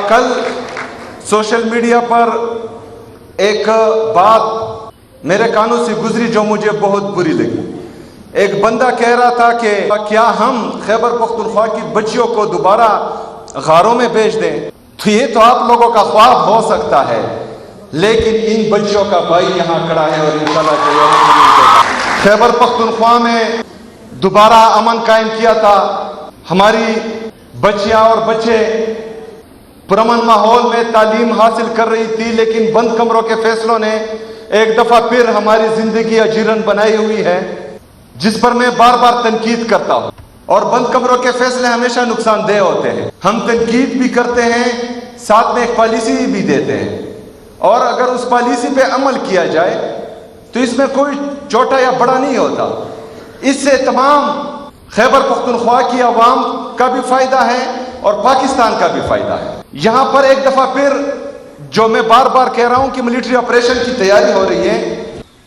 कल social media पर एक बात मेरे कानों से गुजरी जो मुझे बहुत बुरी लगी। एक बंदा कह रहा था कि क्या हम खैबर पख्तूनख्वा की बच्चियों को दोबारा गारों में भेज दें। तो ये तो आप लोगों का ख्वाब हो सकता है, लेकिन इन बच्चियों का भाई यहाँ खड़ा है और इंशाल्लाह खैबर पख्तूनख्वा में दोबारा अमन कायम किया था। हमारी बच्चियां और बच्चे पुरअमन माहौल में तालीम हासिल कर रही थी, लेकिन बंद कमरों के फैसलों ने एक दफा फिर हमारी जिंदगी अजीरन बनाई हुई है, जिस पर मैं बार बार तनकीद करता हूं। और बंद कमरों के फैसले हमेशा नुकसानदेह होते हैं। हम तनकीद भी करते हैं, साथ में एक पॉलिसी भी देते हैं, और अगर उस पॉलिसी पे अमल किया जाए तो इसमें कोई छोटा या बड़ा नहीं होता। इससे तमाम खैबर पख्तूनख्वा की आवाम का भी फायदा है और पाकिस्तान का भी फायदा है। यहां पर एक दफा फिर जो मैं बार बार कह रहा हूं कि मिलिट्री ऑपरेशन की तैयारी हो रही है,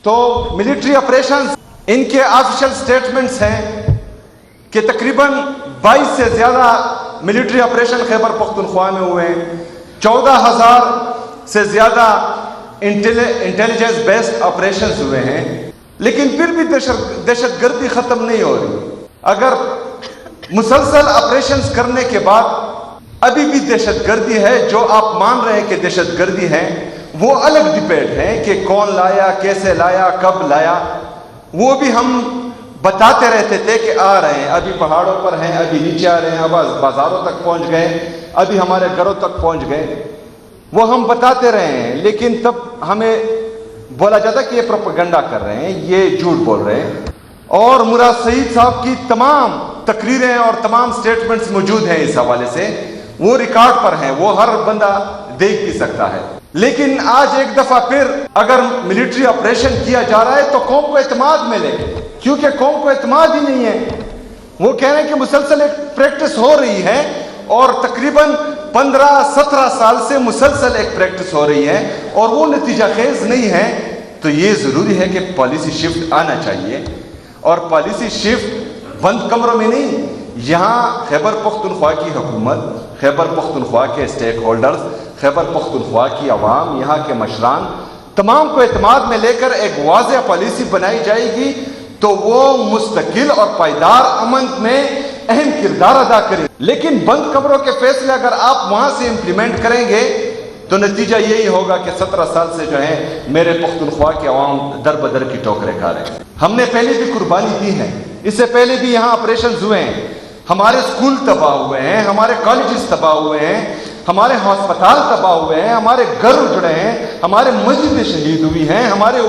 तो मिलिट्री ऑपरेशन इनके ऑफिशियल स्टेटमेंट्स हैं कि तकरीबन 22 से ज्यादा मिलिट्री ऑपरेशन खैबर पख्तूनख्वा में हुए हैं। 14,000 से ज्यादा इंटेलिजेंस बेस्ड ऑपरेशंस हुए हैं, लेकिन फिर भी दहशतगर्दी खत्म नहीं हो रही। अगर मुसलसल ऑपरेशंस करने के बाद अभी भी दहशतगर्दी है, जो आप मान रहे हैं कि दहशतगर्दी है, वो अलग डिबेट है कि कौन लाया, कैसे लाया, कब लाया। वो भी हम बताते रहते थे कि आ रहे हैं, अभी पहाड़ों पर हैं, अभी नीचे आ रहे हैं, अब बाजारों तक पहुंच गए, अभी हमारे घरों तक पहुंच गए। वो हम बताते रहे हैं, लेकिन तब हमें बोला जाता कि ये प्रोपेगेंडा कर रहे हैं, ये झूठ बोल रहे हैं। और मुराद सईद साहब की तमाम तकरीरें और तमाम स्टेटमेंट्स मौजूद हैं इस हवाले से, वो रिकॉर्ड पर हैं, वो हर बंदा देख भी सकता है। लेकिन आज एक दफा फिर अगर मिलिट्री ऑपरेशन किया जा रहा है तो कौम को एतमाद मिले, क्योंकि कौम को एतमाद ही नहीं है। वो कह रहे हैं कि मुसलसल एक प्रैक्टिस हो रही है, और तकरीबन 15-17 साल से मुसलसल एक प्रैक्टिस हो रही है और वो नतीजा खेज नहीं है। तो ये जरूरी है कि पॉलिसी शिफ्ट आना चाहिए, और पॉलिसी शिफ्ट बंद कमरों में नहीं, यहाँ खैबर पख्तूनख्वा की हुकूमत, खैबर पख्तूनख्वा के स्टेक होल्डर्स, खैबर पख्तूनख्वा की आवाम, यहाँ के मशरान, तमाम को एतमाद में लेकर एक वाज़ेह पॉलिसी बनाई जाएगी, तो वो मुस्तकिल और पायदार अमन में अहम किरदार अदा करें। लेकिन बंद कमरों के फैसले अगर आप वहां से इंप्लीमेंट करेंगे तो नतीजा यही होगा कि 17 साल से जो है मेरे पख्तूनख्वा के अवाम दर बदर की ठोकरें खा रहे हैं। हमने पहले भी कुर्बानी दी है, इससे पहले भी यहाँ ऑपरेशन हुए हैं, हमारे स्कूल तबाह हुए हैं, हमारे कॉलेजेस तबाह हुए हैं, हमारे हस्पताल तबाह हुए हैं, हमारे घर उजड़े हैं, हमारे मस्जिदें शहीद हुई हैं, हमारे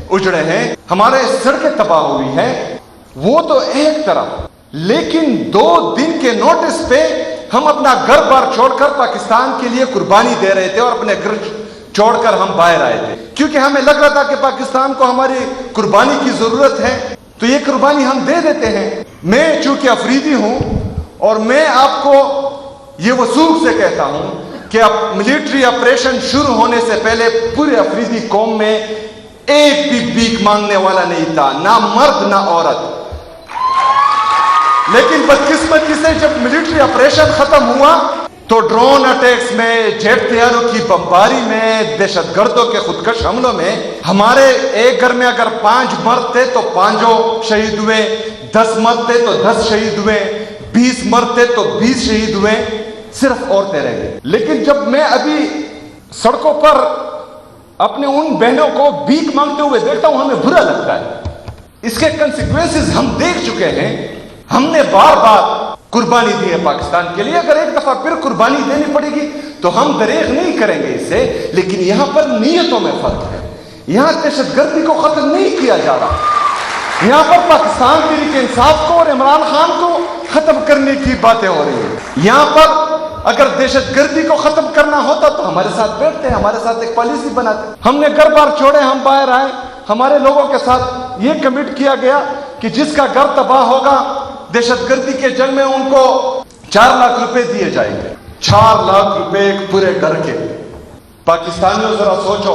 उजड़े हैं, हमारे सड़कें तबाह हुई हैं। वो तो एक तरफ, लेकिन 2 दिन के नोटिस पे हम अपना घर बार छोड़कर पाकिस्तान के लिए कुर्बानी दे रहे थे, और अपने घर छोड़कर हम बाहर आए थे, क्योंकि हमें लग रहा था कि पाकिस्तान को हमारी कुर्बानी की जरूरत है, तो ये कुर्बानी हम दे देते हैं। मैं चूंकि अफरीदी हूं, और मैं आपको ये वसूख से कहता हूं कि अब मिलिट्री ऑपरेशन शुरू होने से पहले पूरे अफरीदी कौम में एक भी भीख मांगने वाला नहीं था, ना मर्द ना औरत। लेकिन बदकिस्मती से जब मिलिट्री ऑपरेशन खत्म हुआ तो ड्रोन अटैक्स में, जेट तैयारों की बमबारी में, दहशतगर्दों के खुदकश हमलों में हमारे एक घर में अगर 5 मर्द थे तो 5 शहीद हुए, 10 मर्द थे तो 10 शहीद हुए, 20 मर्द थे तो 20 शहीद हुए, सिर्फ औरतें रह गई। लेकिन जब मैं अभी सड़कों पर अपने उन बहनों को भीख मांगते हुए देखता हूं, हमें बुरा लगता है। इसके कंसिक्वेंसेस हम देख चुके हैं। हमने बार बार कुर्बानी दी है पाकिस्तान के लिए, अगर एक दफा फिर कुर्बानी देनी पड़ेगी तो हम दरेग नहीं करेंगे इससे। लेकिन यहां पर नीयतों में फर्क है, यहां दहशतगर्दी को खत्म नहीं किया जा रहा, यहां पर पाकिस्तान तहरीक इंसाफ को और इमरान खान को खत्म करने की बातें हो रही है। यहां पर अगर दहशतगर्दी को खत्म करना होता तो हमारे साथ बैठते हैं, हमारे साथ एक पॉलिसी बनाते। हमने घर बार छोड़े, हम बाहर आए, हमारे लोगों के साथ ये कमिट किया गया कि जिसका घर तबाह होगा दहशतगर्दी के जंग में उनको 4 लाख रुपए दिए जाएंगे। 4 लाख रुपए एक पूरे घर के। पाकिस्तानियों जरा सोचो,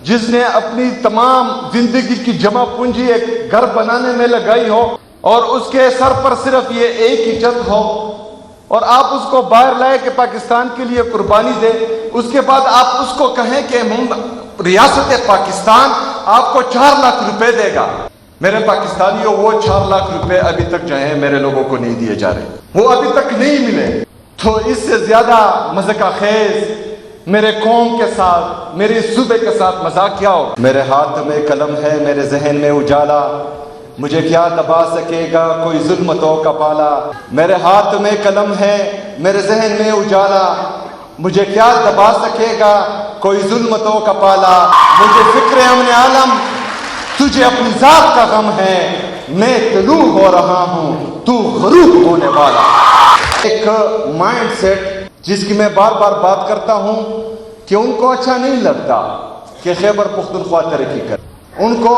जिसने अपनी तमाम जिंदगी की जमा पूंजी एक घर बनाने में लगाई हो और उसके सर पर सिर्फ ये एक ही छत हो, اور آپ اس کو باہر لائے کہ پاکستان کے لیے قربانی دے، اس کے بعد آپ اس کو کہیں کہ ریاست پاکستان آپ کو 4 لاکھ روپے دے گا۔ میرے پاکستانیوں، وہ 4 لاکھ روپے ابھی تک جو ہیں میرے لوگوں کو نہیں دیے جا رہے، وہ ابھی تک نہیں ملے۔ تو اس سے زیادہ مذاق خیز میرے قوم کے ساتھ، میرے صوبے کے ساتھ مذاق کیا ہو؟ میرے ہاتھ میں قلم ہے، میرے ذہن میں اجالا، مجھے کیا دبا سکے گا کوئی ظلمتوں کا پالا۔ میرے ہاتھ میں قلم ہے، میرے ذہن میں اجالا، مجھے کیا دبا سکے گا کوئی ظلمتوں کا پالا۔ مجھے فکر امن عالم، تجھے اپنی ذات کا غم ہے، میں طلوع ہو رہا ہوں، تو غروب ہونے والا۔ ایک مائنڈ سیٹ جس کی میں بار بار بات کرتا ہوں کہ ان کو اچھا نہیں لگتا کہ خیبر پختونخوا ترقی کرے، ان کو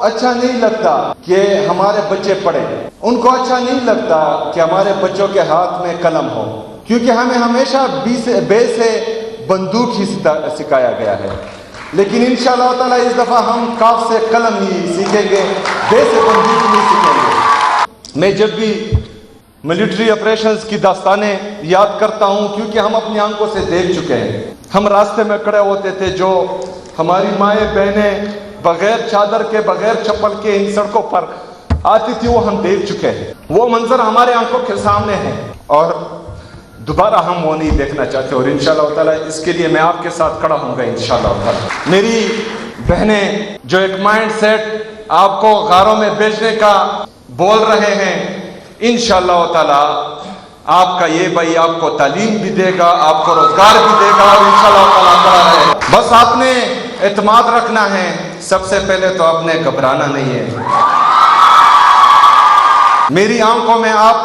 اچھا نہیں لگتا کہ ہمارے بچے پڑھیں، ان کو اچھا نہیں لگتا کہ ہمارے بچوں کے ہاتھ میں قلم ہو، کیونکہ ہمیں ہمیشہ بے سے بندوق ہی سکھایا گیا ہے۔ لیکن انشاءاللہ تعالیٰ اس دفعہ ہم کاف سے قلم ہی سیکھیں گے، بے سے بندوق نہیں سیکھیں گے۔ میں جب بھی ملٹری آپریشنز کی داستانیں یاد کرتا ہوں، کیونکہ ہم اپنی آنکھوں سے دیکھ چکے ہیں۔ ہم راستے میں کھڑے ہوتے تھے، جو ہماری مائیں بہنیں بغیر چادر کے، بغیر چپل کے ان سڑکوں پر آتی تھی، وہ ہم دیکھ چکے ہیں، وہ منظر ہمارے آنکھوں کے سامنے ہے، اور دوبارہ ہم وہ نہیں دیکھنا چاہتے۔ اور انشاءاللہ تعالیٰ اس کے لیے میں آپ کے ساتھ کھڑا ہوں گا انشاءاللہ تعالیٰ۔ میری بہنیں جو ایک مائنڈ سیٹ آپ کو غاروں میں بیچنے کا بول رہے ہیں، انشاءاللہ تعالیٰ آپ کا یہ بھائی آپ کو تعلیم بھی دے گا، آپ کو روزگار بھی دے گا، اور انشاءاللہ تعالیٰ کھڑا رہے۔ بس آپ نے اعتماد رکھنا ہے، سب سے پہلے تو آپ نے گھبرانا نہیں ہے۔ میری آنکھوں میں آپ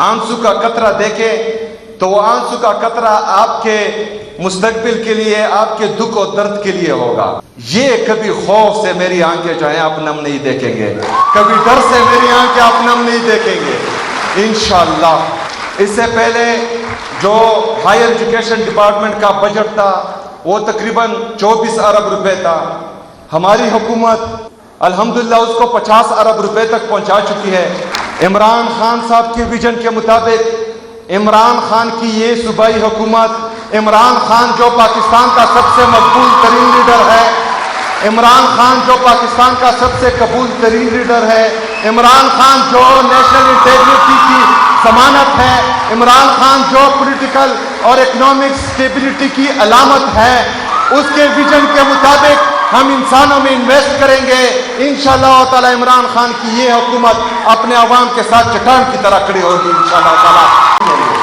آنسو کا قطرہ دیکھیں تو وہ آنسو کا قطرہ آپ کے مستقبل کے لیے، آپ کے دکھ و درد کے لیے ہوگا۔ یہ کبھی خوف سے میری آنکھیں جو ہیں آپ نم نہیں دیکھیں گے، کبھی ڈر سے میری آنکھیں آپ نم نہیں دیکھیں گے انشاءاللہ۔ اس سے پہلے جو ہائر ایجوکیشن ڈپارٹمنٹ کا بجٹ تھا وہ تقریباً 24 ارب روپے تھا، ہماری حکومت الحمدللہ اس کو 50 ارب روپے تک پہنچا چکی ہے۔ عمران خان صاحب کے ویژن کے مطابق، عمران خان کی یہ صوبائی حکومت، عمران خان جو پاکستان کا سب سے مقبول ترین لیڈر ہے، عمران خان جو پاکستان کا سب سے قبول ترین لیڈر ہے، عمران خان جو نیشنل انٹیگریٹی کی ضمانت ہے، عمران خان جو پولیٹیکل اور اکنامک سٹیبلٹی کی علامت ہے، اس کے ویژن کے مطابق ہم انسانوں میں انویسٹ کریں گے انشاءاللہ تعالی۔ عمران خان کی یہ حکومت اپنے عوام کے ساتھ چٹان کی طرح کھڑی ہوگی انشاءاللہ تعالی۔